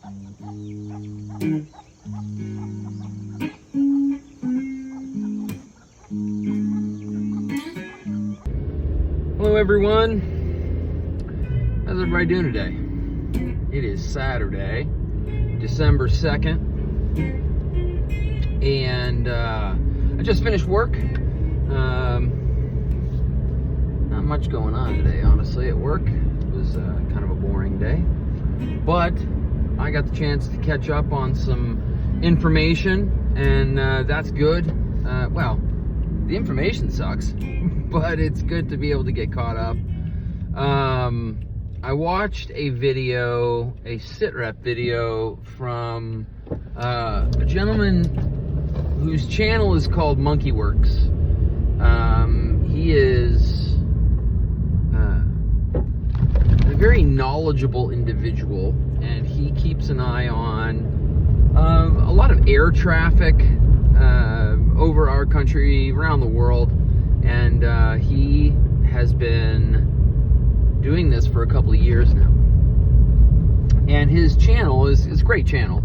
Hello everyone, how's everybody doing today? It is Saturday, December 2nd, and I just finished work. Not much going on today, honestly, at work. It was kind of a boring day, but I got the chance to catch up on some information, and that's good. Well, the information sucks, but it's good to be able to get caught up. I watched a video, a sit-rep video from a gentleman whose channel is called MonkeyWerx. He is a very knowledgeable individual, and he keeps an eye on a lot of air traffic over our country, around the world, and he has been doing this for a couple of years now. And his channel is a great channel.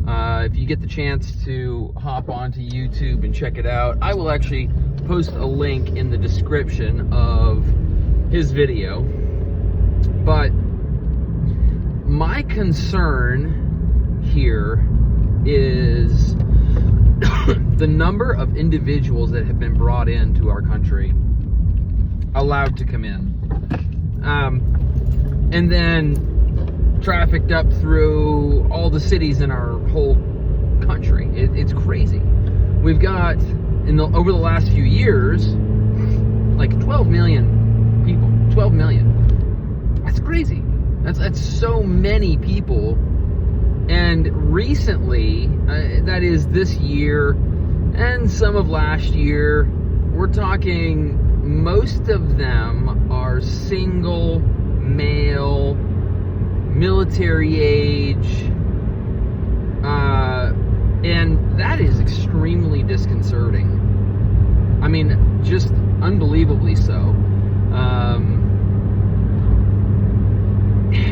If you get the chance to hop onto YouTube and check it out, I will actually post a link in the description of his video. But my concern here is the number of individuals that have been brought into our country, allowed to come in, and then trafficked up through all the cities in our whole country. It's crazy. We've got, over the last few years, like 12 million people. 12 million. That's crazy. That's so many people. And recently, that is this year and some of last year, we're talking most of them are single, male, military age, and that is extremely disconcerting. I mean, just unbelievably so.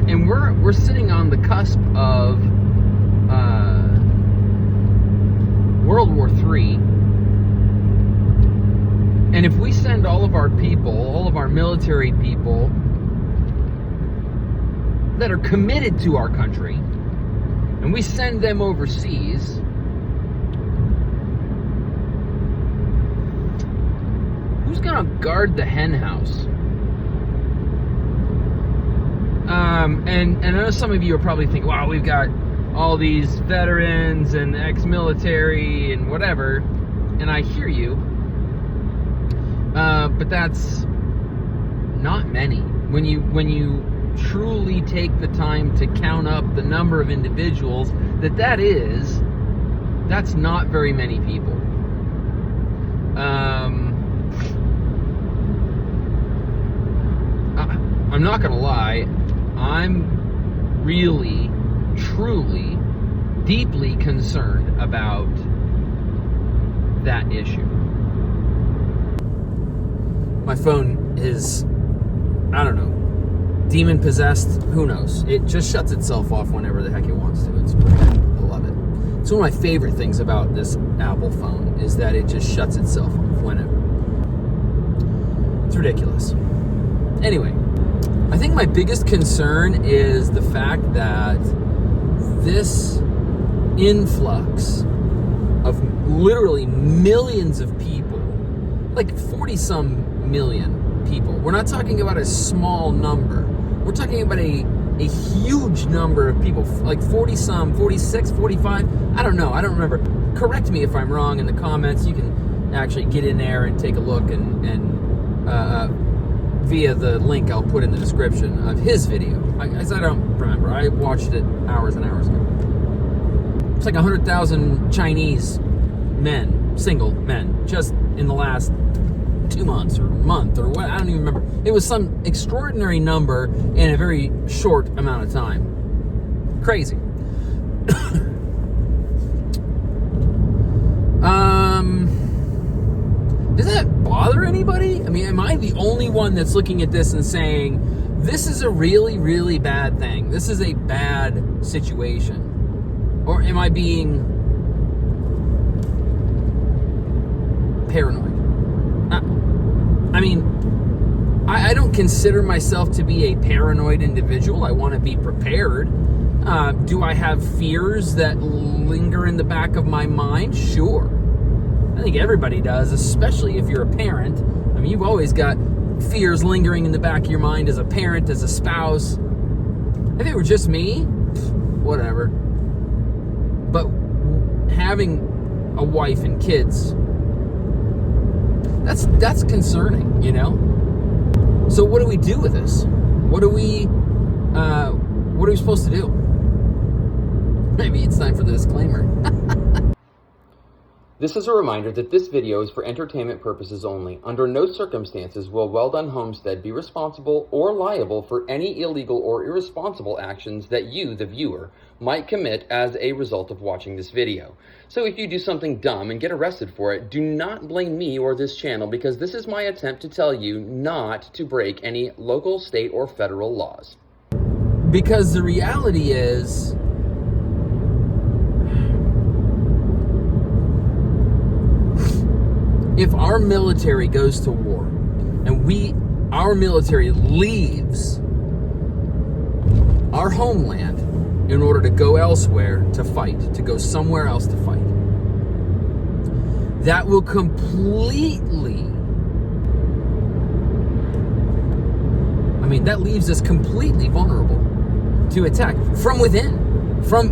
And we're sitting on the cusp of World War III. And if we send all of our people, all of our military people that are committed to our country, and we send them overseas, who's gonna guard the hen house? And I know some of you are probably thinking, wow, we've got all these veterans and ex-military and whatever, and I hear you, but that's not many. When you truly take the time to count up the number of individuals that's not very many people. I'm not gonna lie, I'm really, truly, deeply concerned about that issue. My phone is, I don't know, demon possessed, who knows? It just shuts itself off whenever the heck it wants to. It's great. I love it. It's one of my favorite things about this Apple phone is that it just shuts itself off whenever. It's ridiculous. Anyway, I think my biggest concern is the fact that this influx of literally millions of people, like 40-some million people. We're not talking about a small number. We're talking about a huge number of people, like 40-some, 46, 45. I don't know. I don't remember. Correct me if I'm wrong in the comments. You can actually get in there and take a look and via the link I'll put in the description of his video. I don't remember. I watched it hours and hours ago. It's like 100,000 Chinese men, single men, just in the last 2 months or month or what, I don't even remember. It was some extraordinary number in a very short amount of time. Crazy. Does that bother anybody? I mean, am I the only one that's looking at this and saying, this is a really, really bad thing. This is a bad situation. Or am I being paranoid? I mean, I don't consider myself to be a paranoid individual. I want to be prepared. Do I have fears that linger in the back of my mind? Sure. I think everybody does, especially if you're a parent. I mean, you've always got fears lingering in the back of your mind as a parent, as a spouse. If it were just me, whatever. But having a wife and kids, that's concerning, you know? So what do we do with this? What are we supposed to do? Maybe it's time for the disclaimer. This is a reminder that this video is for entertainment purposes only. Under no circumstances will Well Done Homestead be responsible or liable for any illegal or irresponsible actions that you, the viewer, might commit as a result of watching this video. So if you do something dumb and get arrested for it, do not blame me or this channel, because this is my attempt to tell you not to break any local, state, or federal laws. Because the reality is, if our military goes to war and our military leaves our homeland in order to go elsewhere to fight, to go somewhere else to fight, that will completely, that leaves us completely vulnerable to attack from within, from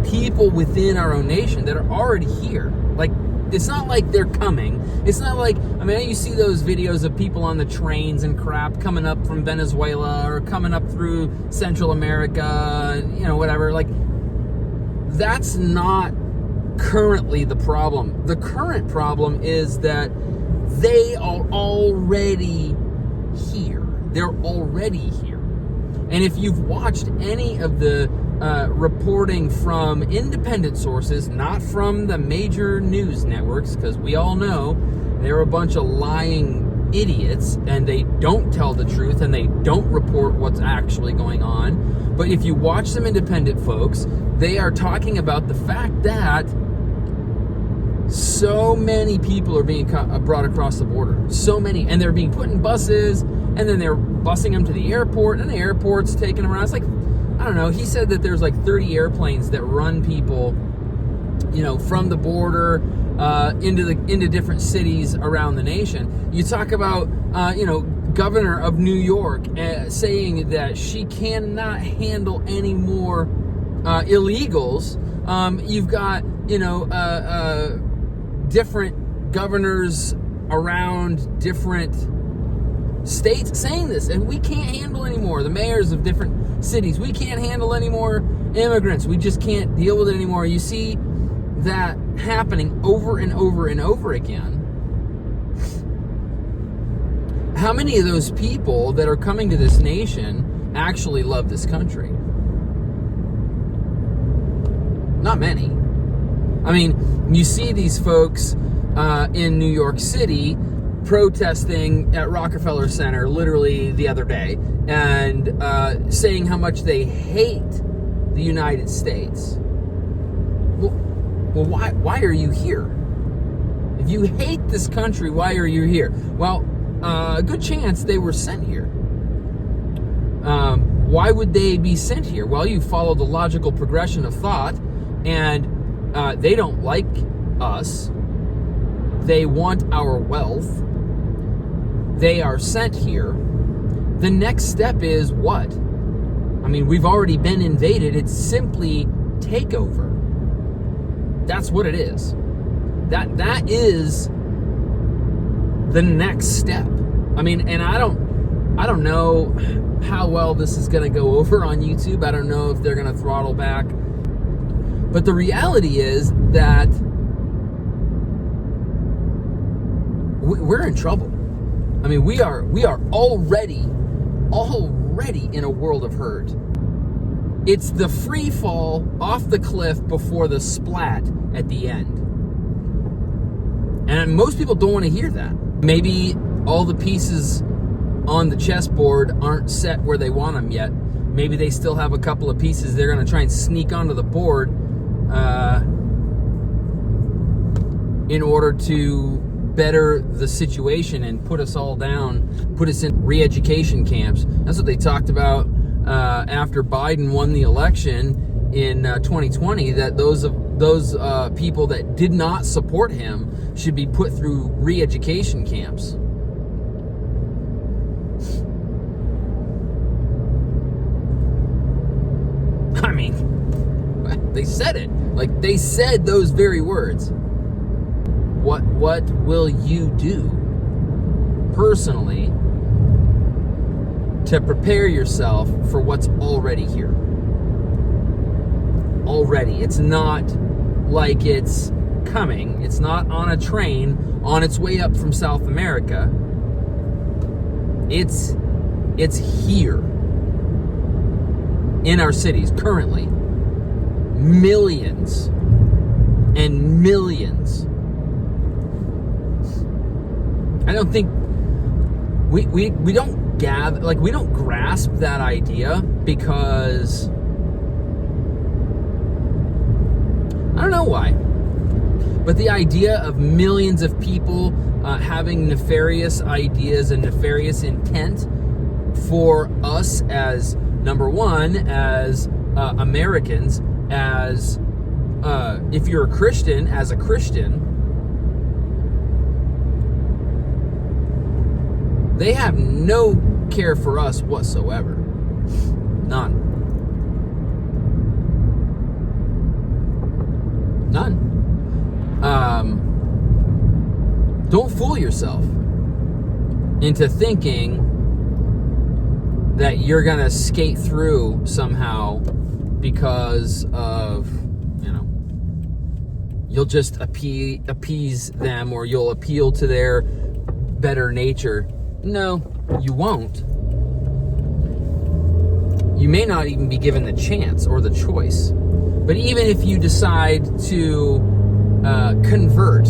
people within our own nation that are already here. Like, it's not like they're coming. It's not like, you see those videos of people on the trains and crap coming up from Venezuela or coming up through Central America, whatever. Like, that's not currently the problem. The current problem is that they are already here. They're already here. And if you've watched any of the reporting from independent sources, not from the major news networks, because we all know they're a bunch of lying idiots and they don't tell the truth and they don't report what's actually going on. But if you watch some independent folks, they are talking about the fact that so many people are being brought across the border. So many. And they're being put in buses, and then they're busing them to the airport, and the airport's taking them around. It's like, I don't know, he said that there's like 30 airplanes that run people, from the border into different cities around the nation. You talk about, Governor of New York saying that she cannot handle any more illegals. You've got, different governors around different states saying this, and we can't handle anymore. The mayors of different cities, we can't handle any more immigrants. We just can't deal with it anymore. You see that happening over and over and over again. How many of those people that are coming to this nation actually love this country? Not many. You see these folks in New York City protesting at Rockefeller Center literally the other day and saying how much they hate the United States. Well, why are you here? If you hate this country, why are you here? Well, a good chance they were sent here. Why would they be sent here? Well, you follow the logical progression of thought, and they don't like us. They want our wealth. They are sent here. The next step is what? We've already been invaded. It's simply takeover. That's what it is. That is the next step. And I don't know how well this is going to go over on YouTube. I don't know if they're going to throttle back. But the reality is that we're in trouble. We are already in a world of hurt. It's the free fall off the cliff before the splat at the end. And most people don't want to hear that. Maybe all the pieces on the chessboard aren't set where they want them yet. Maybe they still have a couple of pieces they're going to try and sneak onto the board in order to better the situation and put us all down, put us in re-education camps. That's what they talked about after Biden won the election in 2020, that those people that did not support him should be put through re-education camps. I mean, they said it. Like, they said those very words. What will you do personally to prepare yourself for what's already here? Already. It's not like it's coming. It's not on a train on its way up from South America. It's here in our cities currently. Millions and millions. I don't think we don't gather, like, we don't grasp that idea because I don't know why, but the idea of millions of people having nefarious ideas and nefarious intent for us as, number one, as Americans, as if you're a Christian, as a Christian, they have no care for us whatsoever. None. Don't fool yourself into thinking that you're gonna skate through somehow because of, you'll just appease them, or you'll appeal to their better nature. No, you won't. You may not even be given the chance or the choice. But even if you decide to convert,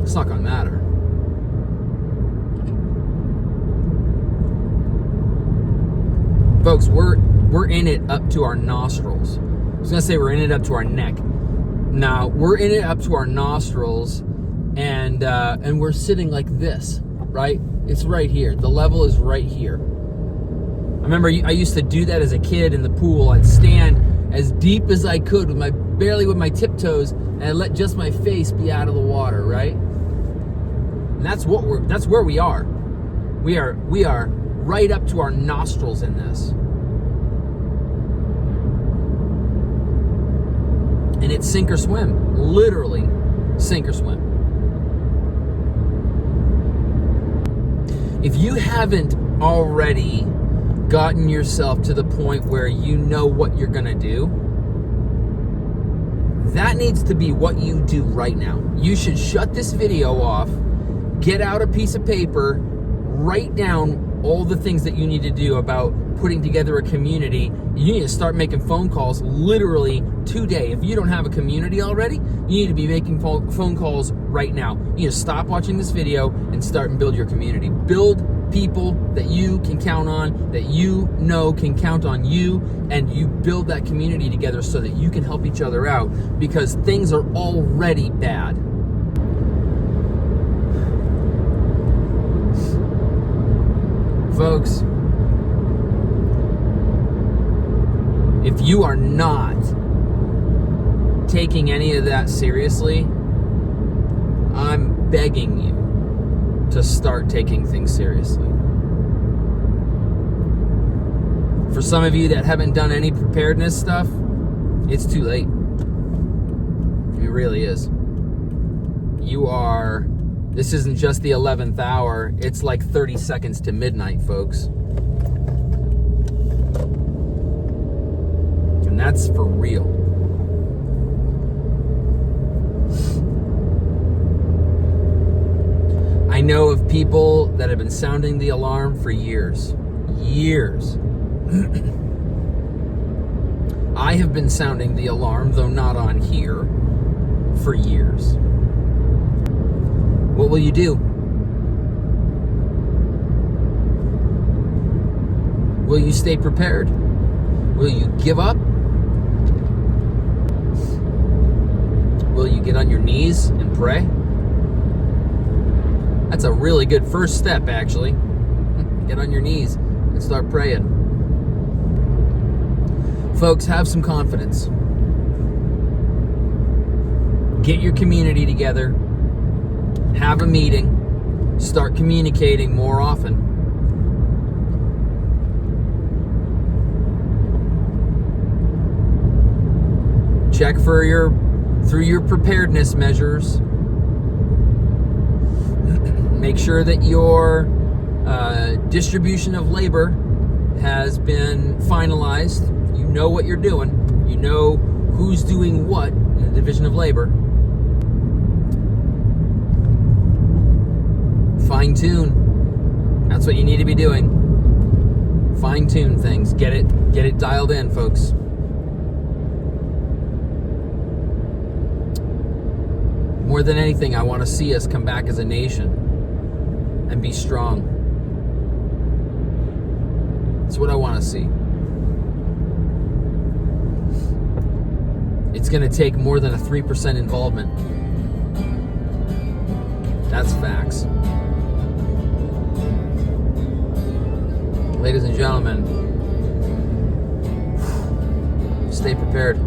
it's not going to matter. Folks, we're in it up to our nostrils. I was going to say we're in it up to our neck. Now, we're in it up to our nostrils, and we're sitting like this, right? It's right here. The level is right here. I remember I used to do that as a kid in the pool. I'd stand as deep as I could barely with my tiptoes, and I'd let just my face be out of the water, right? And that's where we are. We are right up to our nostrils in this. And it's sink or swim. Literally sink or swim. If you haven't already gotten yourself to the point where you know what you're gonna do, that needs to be what you do right now. You should shut this video off, get out a piece of paper, write down all the things that you need to do about putting together a community. You need to start making phone calls literally today. If you don't have a community already, you need to be making phone calls right now. You need to stop watching this video and start and build your community. Build people that you can count on, that you know can count on you, and you build that community together so that you can help each other out, because things are already bad. Folks, if you are not taking any of that seriously, I'm begging you to start taking things seriously. For some of you that haven't done any preparedness stuff, it's too late. It really is. This isn't just the 11th hour, it's like 30 seconds to midnight, folks. And that's for real. I know of people that have been sounding the alarm for years. Years. I have been sounding the alarm, though not on here, for years. What will you do? Will you stay prepared? Will you give up? Will you get on your knees and pray? That's a really good first step, actually. Get on your knees and start praying. Folks, have some confidence. Get your community together. Have a meeting. Start communicating more often. Check through your preparedness measures. Make sure that your distribution of labor has been finalized. You know what you're doing. You know who's doing what in the division of labor. Fine tune. That's what you need to be doing. Fine tune things. Get it dialed in, folks. More than anything, I want to see us come back as a nation and be strong. That's what I want to see. It's going to take more than a 3% involvement. That's facts. Ladies and gentlemen, stay prepared.